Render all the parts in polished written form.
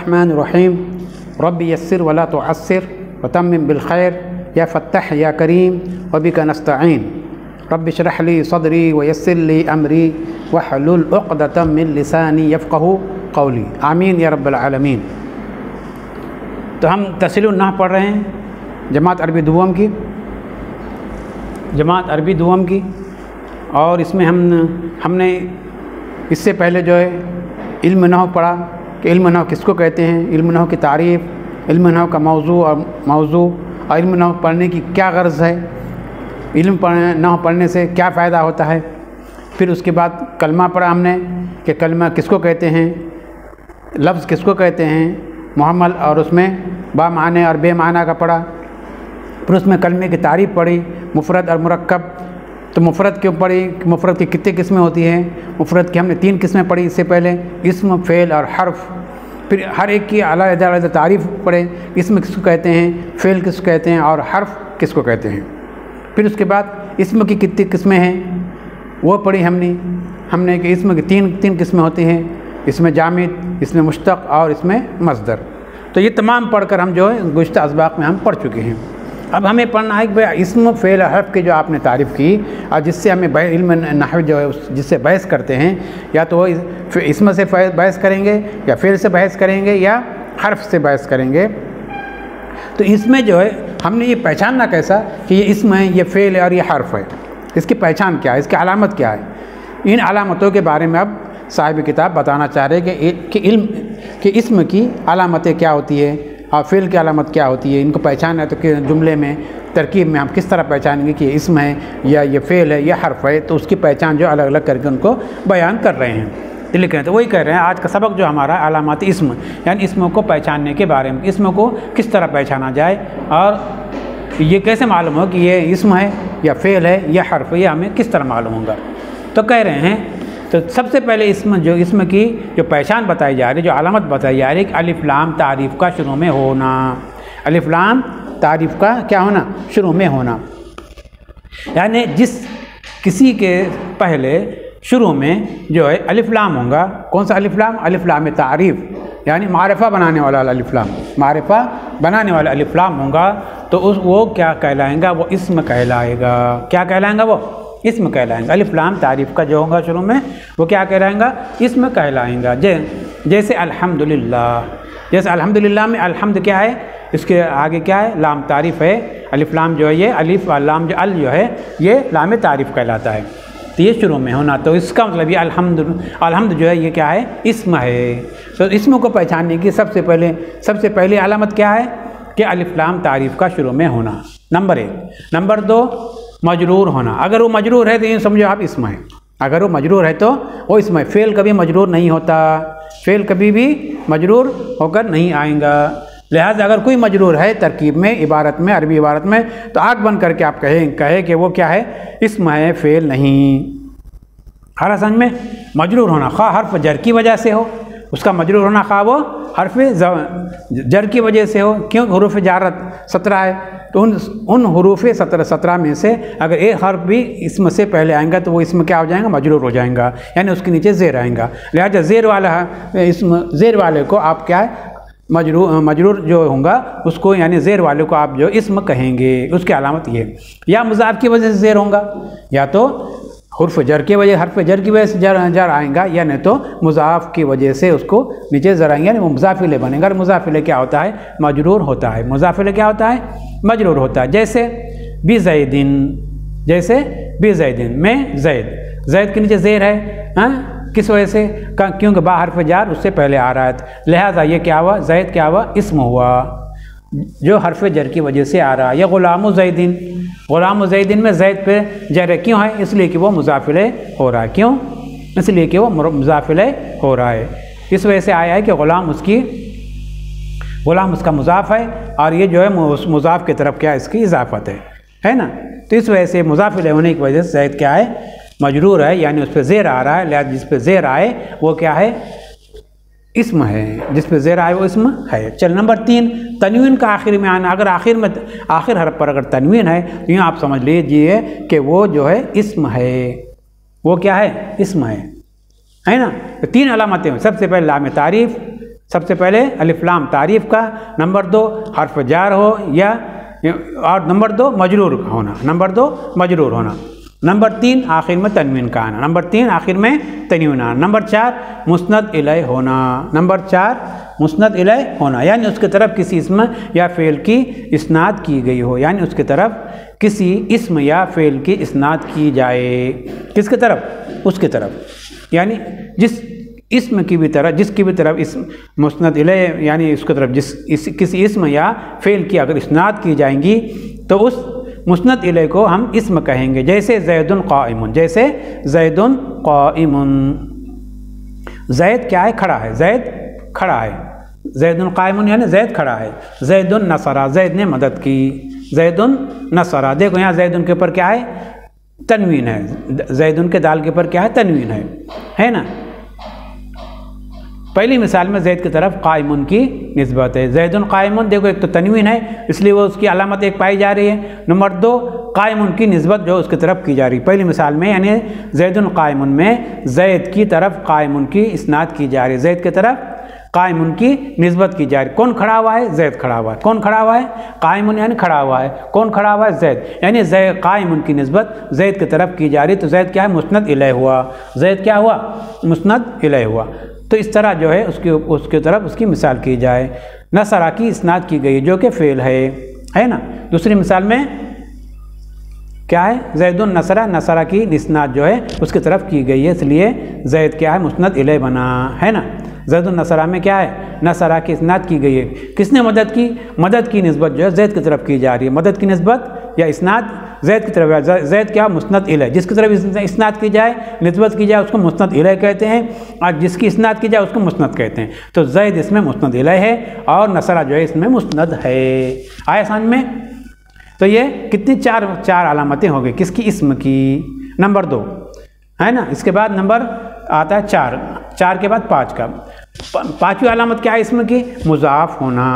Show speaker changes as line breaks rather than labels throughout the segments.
बिस्मिल्लाहिर्रहमानिर्रहीम रब्बि यस्सिर वला तुअस्सिर वतम्मिम बिल खैर या फ़त्ताह या करीम वबिका नस्तईन रब्बि इश्रह ली सदरी वयस्सिर ली अमरी वहलुल उक़दतम मिन लिसानी यफ़क़हू क़ौली आमीन या रब्बल आलमीन। तो हम तस्सीलुन नहव पढ़ रहे हैं जमात अरबी दुवम की और इसमें हमने इससे पहले जो है इल्म नहव पढ़ा कि इल्म नहव किसको कहते हैं, इल्म नहव की तारीफ़, इल्म नहव का मौजू और इल्म नहव पढ़ने की क्या गर्ज़ है, इल्म नहव पढ़ने से क्या फ़ायदा होता है। फिर उसके बाद कलमा पढ़ा हमने कि कलमा किसको कहते हैं, लफ्ज़ किसको कहते हैं, मुहम्मल और उसमें बामाने और बेमाना का पढ़ा। फिर उसमें कलमे की तारीफ़ पढ़ी, मुफ़रद और मुरक्कब। तो मुफ़रद क्यों पढ़ी, मुफ़रद की कितनी किस्में होती हैं। मुफ़रद की हमने 3 किस्में पढ़ी इससे पहले, इस्म, फ़ेल और हर्फ। फिर हर एक की अलग-अलग तारीफ़ पढ़े, इस्म किसको कहते हैं, फ़ेल किसको कहते हैं और हर्फ किसको कहते हैं। फिर उसके बाद इस्म की कितनी किस्में हैं वो पढ़ी हमने कि इस्म की तीन किस्में होती हैं, इसमें जामिद, इसमें मुश्तक़ और इसमें मस्दर। तो ये तमाम पढ़कर हम जो है गुज़िश्ता असबाक़ में हम पढ़ चुके हैं। अब हमें पढ़ना है कि भाई इस्म, फ़ेल और हर्फ की जो आपने तारीफ़ की और जिससे हमें इल्म नहव जो है जिससे बहस करते हैं, या तो वो इस्म से बहस करेंगे या फ़ेल से बहस करेंगे या हर्फ से बहस करेंगे। तो इसमें जो है हमने ये पहचानना कैसा कि ये इस्म है, ये फ़ेल है और ये हर्फ है, इसकी पहचान क्या है, इसकी अलामत क्या है। इन अलामतों के बारे में अब साहिब किताब बताना चाह रहे हैं कि इस्म की अलामतें क्या होती है और फ़ेल की अलामत क्या होती है। इनको पहचान है तो कि जुमले में, तरकीब में हम किस तरह पहचानेंगे कि ये इस्म है या ये फ़ेल है या हर्फ है। तो उसकी पहचान जो अलग अलग करके उनको बयान कर रहे हैं, लिख रहे हैं। तो वही कह रहे हैं आज का सबक जो हमारा अलामत इस्म, यानी इस्मों को पहचानने के बारे में, इस्मों को किस तरह पहचाना जाए और ये कैसे मालूम हो कि ये इस्म है या फ़ेल है या हर्फ है, ये हमें किस तरह मालूम होगा। तो कह रहे हैं तो सबसे पहले इस्म की जो पहचान बताई जा रही है, जो अलामत बताई जा रही है कि अलिफ लाम तारीफ़ का शुरू में होना, अलिफ लाम तारीफ़ का क्या होना, शुरू में होना। यानी किसी के पहले शुरू में जो है अलिफ लाम होगा। कौन सा अलिफ लाम? अलिफ लाम तारीफ़, यानी मारिफ़ा बनाने वाला अलिफ लाम, मारिफ़ा बनाने वाला अलिफ लाम होगा। तो वो क्या कहलाएगा, वो इस्म कहलाएगा। क्या कहलाएगा? वो इस्म कहलाएंगा। अलिफ लाम तारीफ़ का जो होगा शुरू में वो क्या कहलाएगा, इस्म कहलाएगा। जैसे अल्हम्दुलिल्लाह, जैसे अल्हम्दुलिल्लाह में अल्हम्द क्या है, इसके आगे क्या है, लाम तारीफ़ है। अलिफ लाम जो है ये अलिफ और लाम जो अल जो है ये लाम तारीफ़ कहलाता है। तो ये शुरू में होना, तो इसका मतलब ये अल्हम्द जो है ये क्या है, इस्म है। तो इस्म को पहचानने की सबसे पहले अलामत क्या है कि अलिफ लाम तारीफ़ का शुरू में होना, नंबर 1। नंबर 2 मजरूर होना। अगर वो मजरूर है तो ये समझो आप इस्म है। अगर वो मजरूर है तो वो इस्म है। फ़ेल कभी मजरूर नहीं होता, फ़ेल कभी भी मजरूर होकर नहीं आएगा। लिहाजा अगर कोई मजरूर है तरकीब में, इबारत में, अरबी इबारत में, तो आँख बंद करके आप कहे कि वो क्या है, इस्म है, फ़ेल नहीं। हर समझ में मजरूर होना, खा हर्फ जर की वजह से हो, उसका मजरूर होना खा वो हर्फ जर की वजह से हो। क्यों? हुरूफ जारत 17 है, तो उन हुरूफ 17 में से अगर एक हर्फ भी इस्म से पहले आएगा तो वो इस्म क्या हो जाएगा, मजरूर हो जाएगा, यानी उसके नीचे ज़ेर आएगा। लिहाजा ज़ेर वाला इस्म, ज़ेर वाले को आप क्या है, मजरूर जो होगा उसको, यानी ज़ेर वाले को आप जो इस्म कहेंगे। उसकी अलामत ये, या मुज़ाफ़ की वजह से ज़ेर होगा, या तो हर्फ जर की वजह से जर आएगा, या नहीं तो मुज़ाफ़ की वजह से उसको नीचे ज़र आएंगे, यानी वो मुज़ाफ़िले बनेगा। और मुज़ाफ़िले क्या होता है, मजरूर होता है। मुज़ाफ़िले क्या होता है, मजरूर होता है। जैसे बिज़ैदिन, जैसे बिज़ैदिन में ज़ैद के नीचे ज़ेर है, हाँ, किस वजह से, क्योंकि बा हर्फ जार उससे पहले आ रहा है। लिहाजा ये क्या हुआ, ज़ैद क्या हुआ, इस्म हुआ जो हर्फ जर की वजह से आ रहा है। या ग़ुलाम ज़ैदिन में ज़ैद पे जर क्यों है, इसलिए कि वो मुज़ाफ़िले हो रहा है। क्यों? इसलिए कि वो मुज़ाफ़िले हो रहा है। इस वजह से आया है कि ग़ुलाम उसका मुज़ाफ़ है और ये जो है उस मुज़ाफ़ की तरफ क्या इसकी इजाफ़त है ना। तो इस वजह से मुज़ाफ़िले होने की वजह से ज़ैद क्या है, मजरूर है, यानी उस पर ज़ेर आ रहा है। लिहाजा जिस पर ज़ेर आए वो क्या है, इस्म है। जिस पे ज़ेर आए वो इस्म है। चल नंबर 3 तनवीन का आखिर में आना। अगर आखिर हरफ पर अगर तनवीन है तो यूँ आप समझ लीजिए कि वो जो है इस्म है। वो क्या है, इस्म है ना। तो 3 अलामतें हैं। सबसे पहले लाम तारीफ़, सबसे पहले अलिफ लाम तारीफ़ का, नंबर 2 हर्फ जार हो या और नंबर 2 मजरूर होना, नंबर 2 मजरूर होना, नंबर 3 आखिर में तनवीन का आना, नंबर 3 आखिर में तनवीन आना, नंबर 4 मुस्नद इलैह होना, नंबर 4 मुस्नद इलैह होना, यानी उसके तरफ किसी इस्म या फ़ेल की इस्नाद की गई हो, यानी उसके तरफ किसी इस्म या फ़ेल की इस्नाद की जाए। किसके तरफ? उसके तरफ, यानी जिस इस्म की भी तरफ, जिसकी भी तरफ इस्म मुस्नद इलैह यानी उसके तरफ किसी इस्म या फ़ेल की अगर इस्नाद की जाएंगी तो उस मुस्नद इलैह को हम इस्म कहेंगे। जैसे ज़ैदुन क़ाइमुन, जैसे ज़ैदुन क़ाइमुन, ज़ैद क्या है? खड़ा है, ज़ैद खड़ा है, ज़ैदुन क़ाइमुन यानी ज़ैद खड़ा है। ज़ैदुन नसरा, ज़ैद ने मदद की, ज़ैदुन नसरा। देखो यहाँ ज़ैदुन के ऊपर क्या है? तनवीन है, ज़ैदुन के दाल के ऊपर क्या है? तनवीन है ना। पहली मिसाल में ज़ैद की तरफ क़ाइमुन की निस्बत है, ज़ैदुन क़ाइमुन, देखो एक तो तनवीन है इसलिए वो उसकी अलामत एक पाई जा रही है, नंबर 2 क़ाइमुन की निस्बत जो उसकी तरफ की जा रही है पहली मिसाल में, यानी ज़ैदुन क़ाइमुन में ज़ैद की तरफ क़ाइमुन की इस्नाद की जा रही है, ज़ैद की तरफ क़ाइमुन की निस्बत की जा रही। कौन खड़ा हुआ है? ज़ैद खड़ा हुआ है। कौन खड़ा हुआ है? क़ाइमुन यानी खड़ा हुआ है। कौन खड़ा हुआ है? ज़ैद, यानी क़ाइमुन की निस्बत ज़ैद की तरफ की जा रही, तो ज़ैद क्या है? मुस्नद इलैह हुआ, ज़ैद क्या हुआ? मुस्नद इलैह हुआ। तो इस तरह जो है उसके तरफ उसकी मिसाल की जाए। नसरा की इस्नाद की गई जो कि फ़ेल है ना। दूसरी मिसाल में क्या है? ज़ैदुन नसरा, नसरा की इस्नाद जो है उसकी तरफ की गई है, इसलिए ज़ैद क्या है? मुस्नद इलैह बना, है ना। ज़ैदुन नसरा में क्या है? नसरा की इस्नाद की गई है। किसने मदद की? मदद की निस्बत जो है ज़ैद की तरफ की जा रही है, मदद की निस्बत या इस्नाद ज़ैद की तरफ। ज़ैद क्या? मुस्नद इलैह, जिसकी तरफ इस्नाद की जाए, निस्बत की जाए उसको मुस्नद इलैह कहते हैं, और जिसकी इस्नाद की जाए उसको मुस्नद कहते हैं। तो ज़ैद इसमें मुस्नद इलैह है और नसरा जो है इसमें मुस्नद है। आया समझ में? तो ये कितनी चार अलामतें हो गई किसकी? इस्म की। नंबर 2 है ना। इसके बाद नंबर आता है 4 के बाद 5 का। 5वीं अलामत क्या है इस्म की? मुज़ाफ़ होना।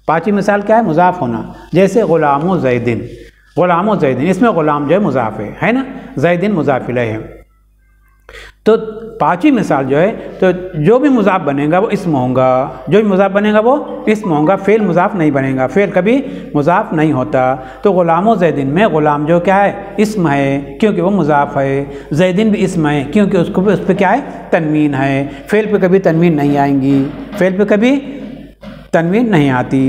5वीं मिसाल क्या है? मुज़ाफ़ होना। जैसे ग़ुलामो ज़ैदिन, ग़ुलामो ज़ैदिन, इसमें ग़ुलाम जो है मुज़ाफ़ है ना, ज़ैदिन मुज़ाफ़ इलैह है। तो 5वीं मिसाल जो है, तो जो भी मुज़ाफ़ बनेगा वो इस्म होगा, जो भी मुज़ाफ़ बनेगा वो इस्म होगा, फ़ेल मुज़ाफ़ नहीं बनेगा, फ़ेल कभी मुज़ाफ़ नहीं होता। तो ग़ुलामो ज़ैदिन में ग़ुलाम जो क्या है? इस्म है, क्योंकि वो मुज़ाफ़ है। ज़ैदिन भी इस्म है क्योंकि उस पर क्या है? तनवीन है। फ़ेल पे कभी तनवीन नहीं आएंगी, फ़ेल पे कभी तनवीन नहीं आती।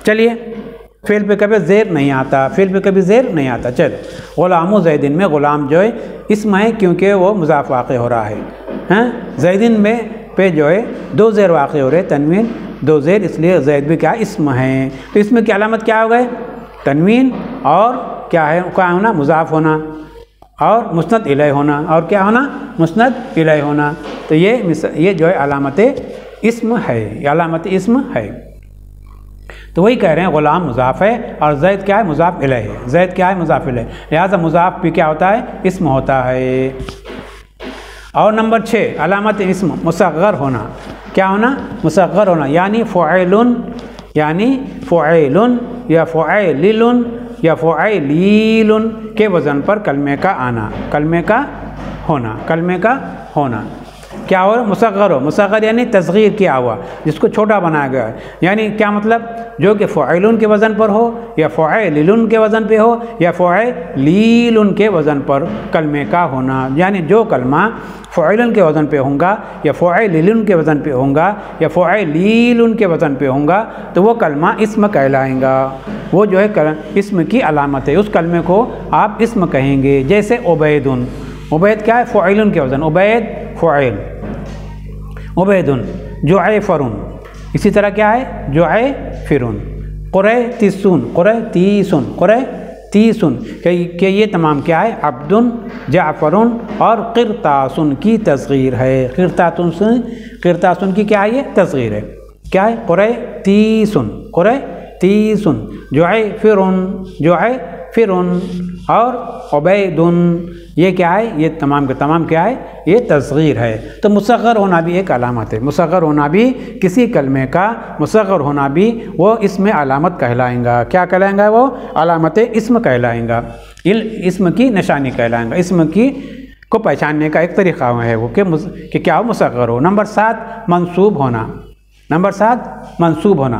चलिए, फ़ेल पे कभी ज़ेर नहीं आता, फ़ेल पे कभी ज़ेर नहीं आता। चलो, ग़ुलामो ज़ैदिन में ग़ुलाम जो है इस्म है क्योंकि वो मुज़ाफ़ वाक़ हो रहा है। हाँ, ज़ैदिन में पे जो है 2 ज़ेर वाक़ हो रहे, तनवीन 2 ज़ेर, इसलिए ज़ैद भी क्या? इस्म है। तो इसमें की अलामत क्या हो गए? तनवीन और क्या है? क्या होना? मुज़ाफ़ होना और मुस्नद इलैह होना, और क्या होना? मुस्नद इलैह होना। तो ये जो है अलामत इस्म है, ये अलामत इस्म है। तो वही कह रहे हैं ग़ुलाम मुज़ाफ़ है और ज़ैद क्या है? मुज़ाफ़ इलैह है। ज़ैद क्या है? मुज़ाफ़ इलैह, लिहाजा मुज़ाफ़ भी क्या होता है? इस्म होता है। और नंबर 6 अलामत इस्म मुसग़्ग़र होना। क्या होना? मुसग़्ग़र होना, यानी फ़ुऐलुन, यानी फ़ुऐलुन या फ़ुऐलिलुन या फ़ुऐलीलुन के वज़न पर कलमे का आना, कलमे का होना, कलमे का होना। क्या हो? मुसग़्ग़र हो। मुसग़्ग़र यानी तस्ग़ीर किया हुआ, जिसको छोटा बनाया गया है। यानी क्या मतलब? जो कि फ़ुऐलुन के वज़न पर हो या फ़ुऐलिलुन के वज़न पे हो या फ़ुऐलीलुन के वज़न पर कलमे का होना, यानी जो कलमा फ़ुऐलुन के वज़न पे होगा या फ़ुऐलिलुन के वज़न पे होगा या फ़ुऐलीलुन के वज़न पे होगा तो वो कलमा इस्म कहलाएगा। वो जो है इस्म की अलामत है, उस कलमे को आप इस्म कहेंगे। जैसे उबैदुन, उबैद क्या है? फ़ुऐलुन के वज़न, उबैद फ़ुऐल, उबैदुन। जुऐफ़रुन, इसी तरह क्या है? जुऐफ़िरुन। क़ुरैतिसुन, क़ुरैतिसुन, क़ुरैतिसुन, कि ये तमाम क्या है? अब्दुन, जाफ़रुन और क़िरतासुन की तस्ग़ीर है। क़िरतासुन की क्या है? ये तस्ग़ीर है। क्या है? क़ुरैतिसुन, क़ुरैतिसुन। जुऐफ़िरुन, जुऐफ़िरुन और उबैदुन, ये क्या है? ये तमाम के तमाम क्या है? ये तस्ग़ीर है। तो मुसग़्ग़र होना भी एक अलामत है। मुसग़्ग़र होना भी किसी कलमे का, मुसग़्ग़र होना भी वो इसमें अलामत कहलाएगा। क्या कहलाएगा? वो अलामत इस्म कहलाएगा, इस्म की निशानी कहलाएगा, इस्म की को पहचानने का एक तरीक़ा है वो कि क्या हो? मुसग़्ग़र हो। नंबर 7 मंसूब होना। नंबर 7 मंसूब होना,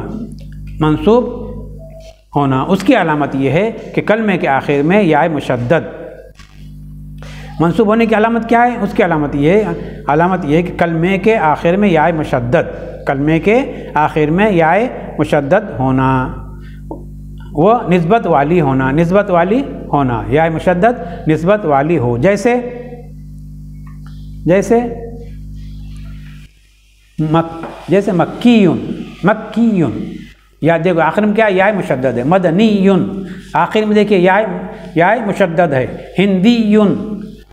मंसूब होना उसकी अलामत यह है कि कलमे के आखिर में या मुशद्दद। मंसूब होने की अलामत क्या है? उसकी अलामत ये है कि कलमे के आखिर में या मुशद्दद, कलमे के आखिर में या मुशद्दद होना, वो निस्बत वाली होना, निस्बत वाली होना, या मुशद्दद निस्बत वाली हो। जैसे मक्कीयुन, मक्कीयुन, या देखो आखिर में क्या या मुशद्दद है। मदनीयुन, आखिर में देखिए या मुशद्दद है। हिंदीयुन,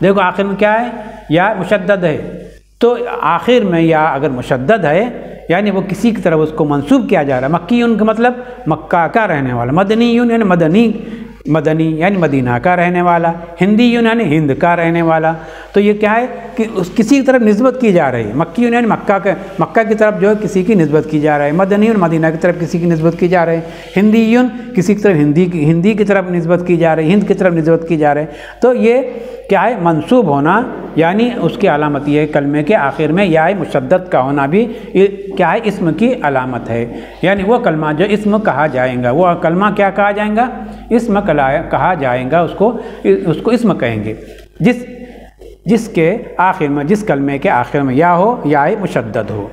देखो आखिर में क्या है? या मुशद्दद है। तो आखिर में या अगर मुशद्दद है यानी वो किसी की तरफ उसको मंसूब किया जा रहा है। मक्कीयुन का मतलब मक्का का रहने वाला, मदनीयुन यानी मदनी यानी मदीना का रहने वाला, हिंदीयुन यानी हिंद का रहने वाला। तो ये क्या है कि उस किसी की तरफ निस्बत की जा रही है। मक्कीयुन यानी मक्का की तरफ जो है किसी की निस्बत की जा रही है। मदनीयुन मदीना की तरफ किसी की निस्बत की जा रही है। हिंदीयुन किसी की तरफ हिंदी की तरफ निस्बत की जा रही है, हिंद की तरफ निस्बत की जा रही है। तो ये क्या है? मंसूब होना, यानी उसकी अलामत ये है कलमे के आखिर में या मुशद्दद का होना भी क्या है? इस्म की अलामत है। यानी वो कलमा जो इस्म कहा जाएगा, वो कलमा क्या कहा जाएगा? इस्म कहा जाएगा, उसको इस्म कहेंगे जिसके आखिर में, जिस कलमे के आखिर में या हो या मुशद्दद हो।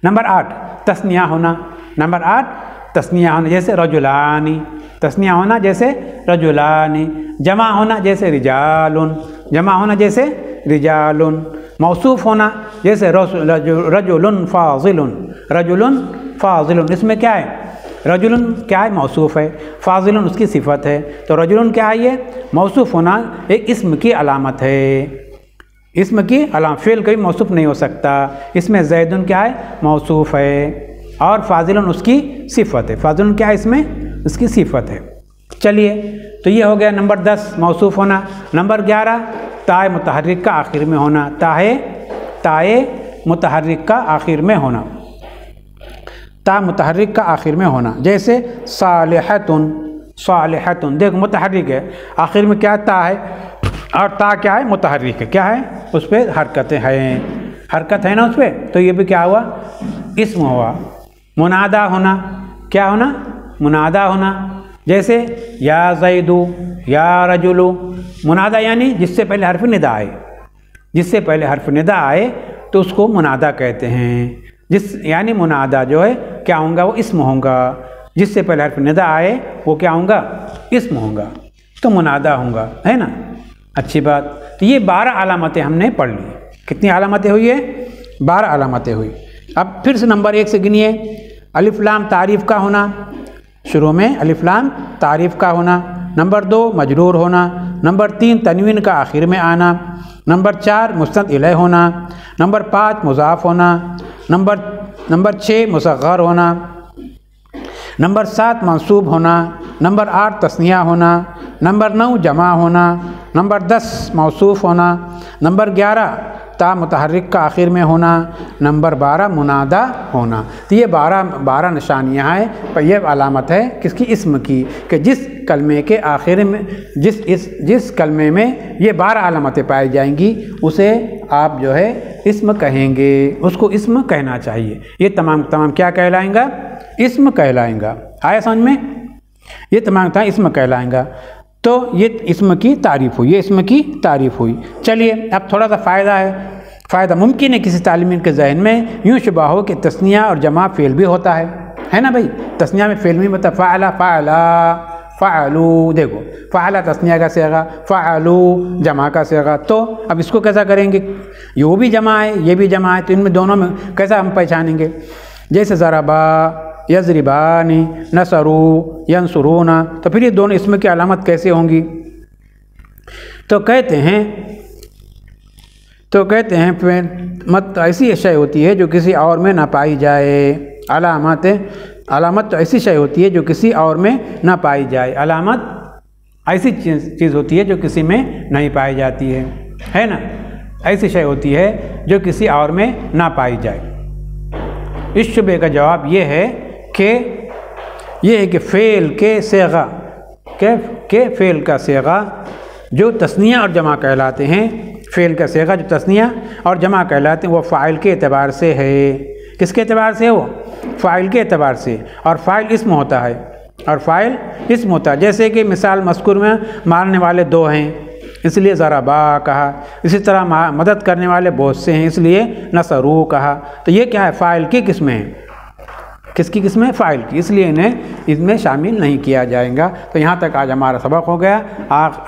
नंबर 8 तस्निया होना, नंबर 8 तस्निया होना, जैसे रजुलानी, तस्निया होना जैसे रजुलानी। जमा होना जैसे रिजालुन, जमा होना जैसे रिजालुन। मौसूफ होना जैसे रजुलुन फाजिलुन, रजुलुन फाजिलुन। इसमें क्या है? रजुलुन क्या है? मौसूफ है। फाजिलुन उसकी सिफत है। तो रजुलुन क्या है? ये मौसूफ होना एक इस्म की अलामत है। इस्म की अलामत, फ़िल कभी मौसूफ नहीं हो सकता। इसमें ज़ैदुन क्या है? मौसूफ है और फाजिलुन उसकी सिफत है। फाजिलुन क्या है? इसमें उसकी सिफत है। चलिए, तो ये हो गया नंबर 10 मौसूफ होना। नंबर 11 ताए मुतहर्रिक का आखिर में होना, ताए मुतहर्रिक का आखिर में होना, ता मुतहर्रिक का आखिर में होना। जैसे सालिहतुन, सालिहतुन देखो मुतहर्रिक है, आखिर में क्या? ता है, और ता क्या है? मुतहर्रिक है। क्या है? उस पर हरकतें हैं, हरकत है ना उस पर, तो ये भी क्या हुआ? इस्म हुआ। मुनादा होना, क्या होना? मुनादा होना। जैसे या ज़ैदु, या रजुलु। मुनादा यानी जिससे पहले हर्फ निदा आए, जिससे पहले हर्फ निदा आए तो उसको मुनादा कहते हैं। यानी मुनादा जो है क्या होगा? वो इस्म होगा। जिससे पहले हर्फ निदा आए वो क्या होगा? इस्म होगा, तो मुनादा होगा, है ना। अच्छी बात। तो ये 12 अलामतें हमने पढ़ ली। कितनी अलामतें हुई है? 12 अलामतें हुई। अब फिर से नंबर 1 से गिनिए। अलिफ लाम तारीफ़ का होना, शुरू में अलिफ लाम तारीफ़ का होना। नंबर 2 मजरूर होना। नंबर 3 तनवीन का आखिर में आना। नंबर 4 मुस्नद इलैह होना। नंबर 5 मुज़ाफ़ होना। नंबर 6 मुसग़्ग़र होना। नंबर 7 मंसूब होना। नंबर 8 तस्निया होना। नंबर 9 जमा होना। नंबर 10 मौसूफ़ होना। नंबर 11 ता मुतहर्रिक का आखिर में होना। नंबर 12 मुनादा होना। तो ये 12 निशानियाँ हैं, पर यह अलामत है किसकी? इस्म की, कि जिस कलमे के आखिर में जिस कलमे में ये 12 अलामतें पाई जाएंगी उसे आप जो है इस्म कहेंगे, उसको इस्म कहना चाहिए। ये तमाम क्या कहलाएंगा? इस्म कहलाएंगा। आया समझ में? ये तमाम इस्म कहलाएंगा। तो ये इस्म की तारीफ़ हुई, ये इस्म की तारीफ़ हुई। चलिए, अब थोड़ा सा फ़ायदा है। फ़ायदा मुमकिन है किसी तालिमीन के जहन में यूँ शुबा हो कि तस्निया और जमा फ़ेल भी होता है ना भाई। तस्निया में फ़ेल भी मतलब फ़अला, फ़अला, फ़अलू। देखो फ़अला तस्निया का सेगा, फ़अलू जमा का सेगा। तो अब इसको कैसा करेंगे? ये भी जमा है, ये भी जमा है, तो इनमें दोनों में कैसा हम पहचानेंगे? जैसे ज़रबा, यज़रिबानी, नसरू, यंसुरूना। तो फिर ये दोनों इसमें की अलामत कैसे होंगी? तो कहते हैं फिर मत ऐसी अशय होती है जो किसी और में ना पाई जाए। अलामत तो ऐसी शय होती है जो किसी और में ना पाई जाए। अलामत ऐसी चीज़ होती है जो किसी में नहीं पाई जाती है ना। ऐसी शय होती है जो किसी और में ना पाई जाए। इस शुबे का जवाब ये है कि फ़ेल के सेगा के फ़ेल का सेगा जो तस्निया और जमा कहलाते हैं, फ़ेल का सेगा जो तस्निया और जमा कहलाते हैं वो फ़ाइल के एतबार से है। किसके एतबार से? वो फ़ाइल के एतबार से। और फ़ाइल इस्म होता है, और फ़ाइल इस्म होता है। जैसे कि मिसाल मज़कूर में मारने वाले 2 हैं इसलिए ज़रबा कहा, इसी तरह मदद करने वाले बहुत से हैं इसलिए नसरू कहा। तो ये क्या है? फ़ाइल की किस्में हैं। किसकी किस्में? फ़ाइल की, इसलिए इन्हें इसमें शामिल नहीं किया जाएगा। तो यहाँ तक आज हमारा सबक हो गया।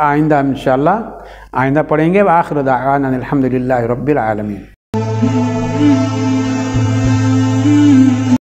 आइंदा इंशाअल्लाह आइंदा पढ़ेंगे। व आखिर दावाना अनिल हम्दुलिल्लाहि रब्बिल आलमीन।